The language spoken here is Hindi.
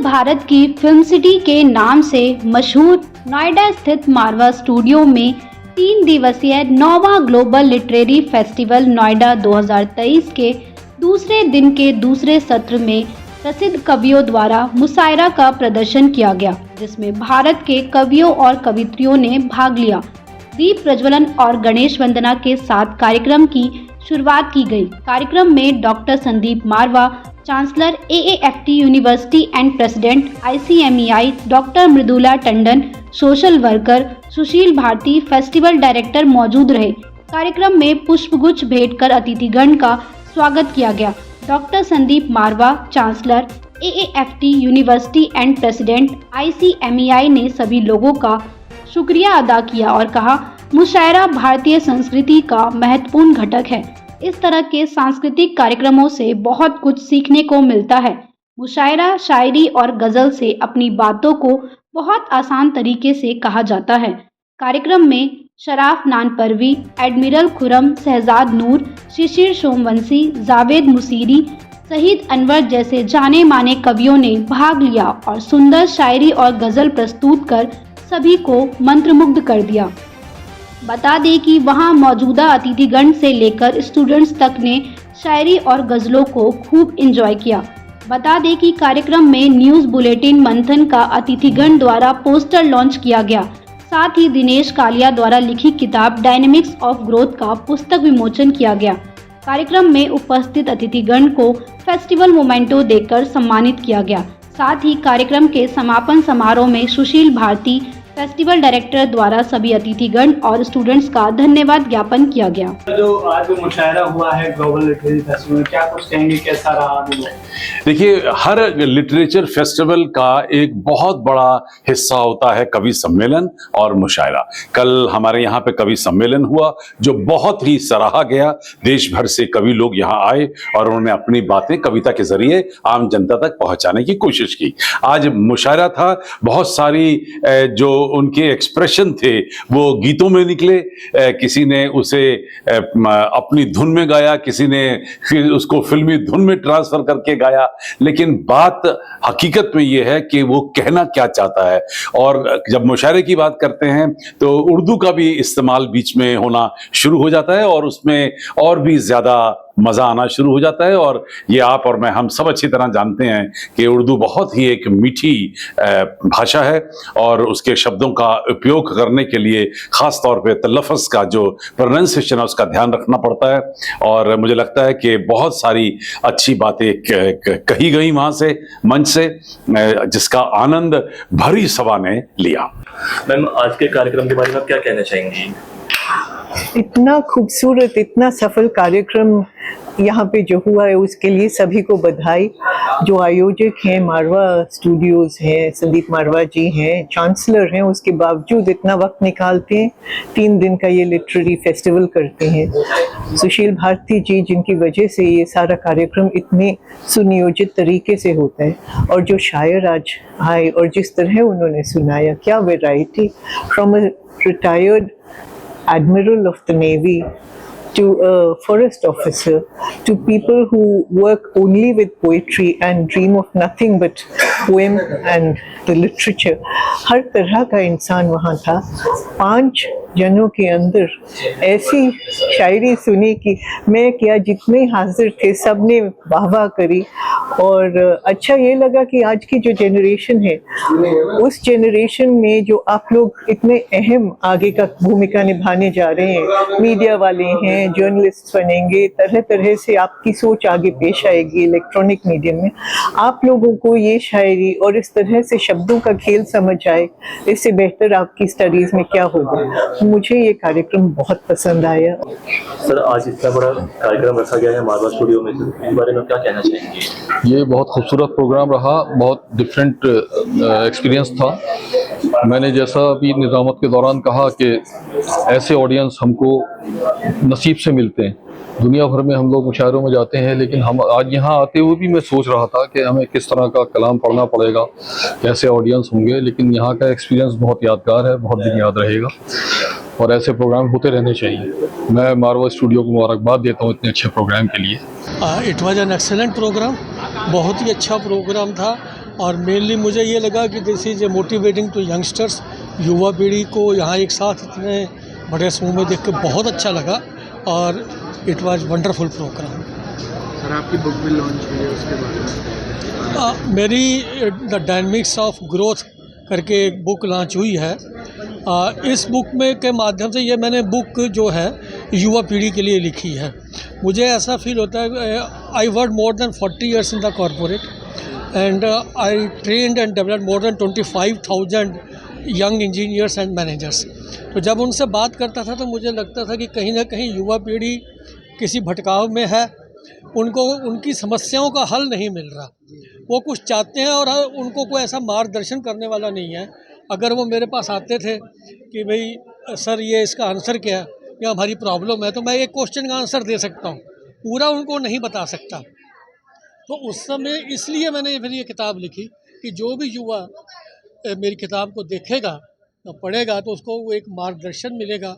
भारत की फिल्म सिटी के नाम से मशहूर नोएडा स्थित मारवा स्टूडियो में 3 दिवसीय 9वां ग्लोबल लिटरेरी फेस्टिवल नोएडा 2023 के दूसरे दिन के दूसरे सत्र में प्रसिद्ध कवियों द्वारा मुशायरा का प्रदर्शन किया गया, जिसमें भारत के कवियों और कवियत्रियों ने भाग लिया। दीप प्रज्वलन और गणेश वंदना के साथ कार्यक्रम की शुरुआत की गई। कार्यक्रम में doctor Sandeep Marwah, chancellor AAFT university and president ICMEI, doctor Mridula Tandon, social worker Sushil Bharti, festival director मौजूद रहे। कार्यक्रम में पुष्पगुच्छ भेंट कर अतिथिगण का स्वागत किया गया। Doctor Sandeep Marwah, chancellor AAFT university and president ICMEI ने सभी लोगों का शुक्रिया अदा किया और कहा, मुशायरा भारतीय संस्कृति का महत्वपूर्ण घटक है। इस तरह के सांस्कृतिक कार्यक्रमों से बहुत कुछ सीखने को मिलता है। मुशायरा शायरी और गजल से अपनी बातों को बहुत आसान तरीके से कहा जाता है। कार्यक्रम में शराफ नानपरवी, एडमिरल खुरम, शहजाद नूर, शिशिर सोमवंशी, जावेद मुसीरी, शहीद अनवर जैसे जाने माने कवियों ने भाग लिया और सुंदर शायरी और गजल प्रस्तुत कर सभी को मंत्रमुग्ध कर दिया। बता दें कि वहां मौजूदा अतिथिगण से लेकर स्टूडेंट्स तक ने शायरी और गजलों को खूब एंजॉय किया। बता दें कि कार्यक्रम में न्यूज़ बुलेटिन मंथन का अतिथिगण द्वारा पोस्टर लॉन्च किया गया। साथ ही दिनेश कालिया द्वारा लिखी किताब डायनेमिक्स ऑफ ग्रोथ का पुस्तक विमोचन किया गया। कार्यक्रम में उपस्थित अतिथिगण को फेस्टिवल मोमेंटो देकर सम्मानित किया गया। साथ ही कार्यक्रम के समापन समारोह में सुशील भारती, फेस्टिवल डायरेक्टर द्वारा सभी अतिथिगण और स्टूडेंट्स का धन्यवाद ज्ञापन किया गया। जो आज मुशायरा हुआ है ग्लोबल लिटरेरी फेस्टिवल, क्या कुछ कहेंगे, कैसा रहा? देखिए, हर लिटरेचर फेस्टिवल का एक बहुत बड़ा हिस्सा होता है कवि सम्मेलन और मुशायरा। कल हमारे यहाँ पे कवि सम्मेलन हुआ जो बहुत ही सराहा गया। देश भर से कवि लोग यहाँ आए और उन्होंने अपनी बातें कविता के जरिए आम जनता तक पहुँचाने की कोशिश की। आज मुशायरा था, बहुत सारी जो उनके एक्सप्रेशन थे वो गीतों में निकले। किसी ने उसे अपनी धुन में गाया, किसी ने फिर उसको फिल्मी धुन में ट्रांसफर करके गाया, लेकिन बात हकीकत में ये है कि वो कहना क्या चाहता है। और जब मुशायरे की बात करते हैं तो उर्दू का भी इस्तेमाल बीच में होना शुरू हो जाता है और उसमें और भी ज्यादा मजा आना शुरू हो जाता है। और ये आप और मैं, हम सब अच्छी तरह जानते हैं कि उर्दू बहुत ही एक मीठी भाषा है और उसके शब्दों का उपयोग करने के लिए खास तौर पे तलफ़्फ़ुज़ का जो प्रोनाउंसिएशन है उसका ध्यान रखना पड़ता है। और मुझे लगता है कि बहुत सारी अच्छी बातें कही गई वहाँ से, मंच से, जिसका आनंद भरी सभा ने लिया। मैम, आज के कार्यक्रम के बारे में आप क्या कहना चाहेंगी? इतना खूबसूरत, इतना सफल कार्यक्रम यहाँ पे जो हुआ है उसके लिए सभी को बधाई। जो आयोजक हैं, मारवा स्टूडियोज़ हैं, संदीप मारवा जी हैं, चांसलर हैं, उसके बावजूद इतना वक्त निकालते हैं, 3 दिन का ये लिटरेरी फेस्टिवल करते हैं। सुशील भारती जी, जिनकी वजह से ये सारा कार्यक्रम इतने सुनियोजित तरीके से होता है, और जो शायर आज आए और जिस तरह उन्होंने सुनाया, क्या variety, from a retired Admiral of the Navy to a forest officer, to people who work only with poetry and dream of nothing but poem and the literature. हर तरह का इंसान वहाँ था। 5 जनों के अंदर ऐसी शायरी सुनी कि मैं क्या, जितने हाजिर थे सब ने वाह वाह करी। और अच्छा ये लगा कि आज की जो जनरेशन है, उस जनरेशन में जो आप लोग इतने अहम आगे का भूमिका निभाने जा रहे हैं, मीडिया वाले हैं, जर्नलिस्ट बनेंगे, तरह तरह से आपकी सोच आगे पेश आएगी इलेक्ट्रॉनिक मीडियम में। आप लोगों को ये शायरी और इस तरह से शब्दों का खेल समझ आए, इससे बेहतर आपकी स्टडीज़ में क्या होगा। मुझे ये कार्यक्रम बहुत पसंद आया। सर, आज इतना बड़ा कार्यक्रम रखा गया है मारवा स्टूडियो में, इस बारे में क्या कहना चाहेंगे? ये बहुत खूबसूरत प्रोग्राम रहा, बहुत डिफरेंट एक्सपीरियंस था। मैंने जैसा अभी निज़ामत के दौरान कहा कि ऐसे ऑडियंस हमको नसीब से मिलते हैं। दुनिया भर में हम लोग मुशायरों में जाते हैं, लेकिन हम आज यहाँ आते हुए भी मैं सोच रहा था कि हमें किस तरह का कलाम पढ़ना पड़ेगा, कैसे ऑडियंस होंगे। लेकिन यहाँ का एक्सपीरियंस बहुत यादगार है, बहुत दिन याद रहेगा और ऐसे प्रोग्राम होते रहने चाहिए। मैं मारवा स्टूडियो को मुबारकबाद देता हूँ इतने अच्छे प्रोग्राम के लिए। It was an excellent programme, बहुत ही अच्छा प्रोग्राम था। और मेनली मुझे ये लगा कि this is a motivating to youngsters, युवा पीढ़ी को यहाँ एक साथ इतने बड़े समूह में देख के बहुत अच्छा लगा और it was wonderful programme. Sir आपकी बुक भी लॉन्च हुई है, उसके बारे में मेरी द डायनेमिक्स ऑफ ग्रोथ करके एक बुक लॉन्च हुई है। इस बुक में के माध्यम से ये मैंने बुक जो है युवा पीढ़ी के लिए लिखी है। मुझे ऐसा फील होता है, I work more than 40 years in the corporate and I trained and developed more than 25,000 young engineers and managers. तो जब उनसे बात करता था तो मुझे लगता था कि कहीं ना कहीं युवा पीढ़ी किसी भटकाव में है, उनको उनकी समस्याओं का हल नहीं मिल रहा, वो कुछ चाहते हैं और उनको कोई ऐसा मार्गदर्शन करने वाला नहीं है। अगर वो मेरे पास आते थे कि भाई सर ये इसका आंसर क्या है या हमारी प्रॉब्लम है, तो मैं एक क्वेश्चन का आंसर दे सकता हूँ, पूरा उनको नहीं बता सकता। तो उस समय इसलिए मैंने फिर ये किताब लिखी कि जो भी युवा मेरी किताब को देखेगा, पढ़ेगा, तो उसको वो एक मार्गदर्शन मिलेगा।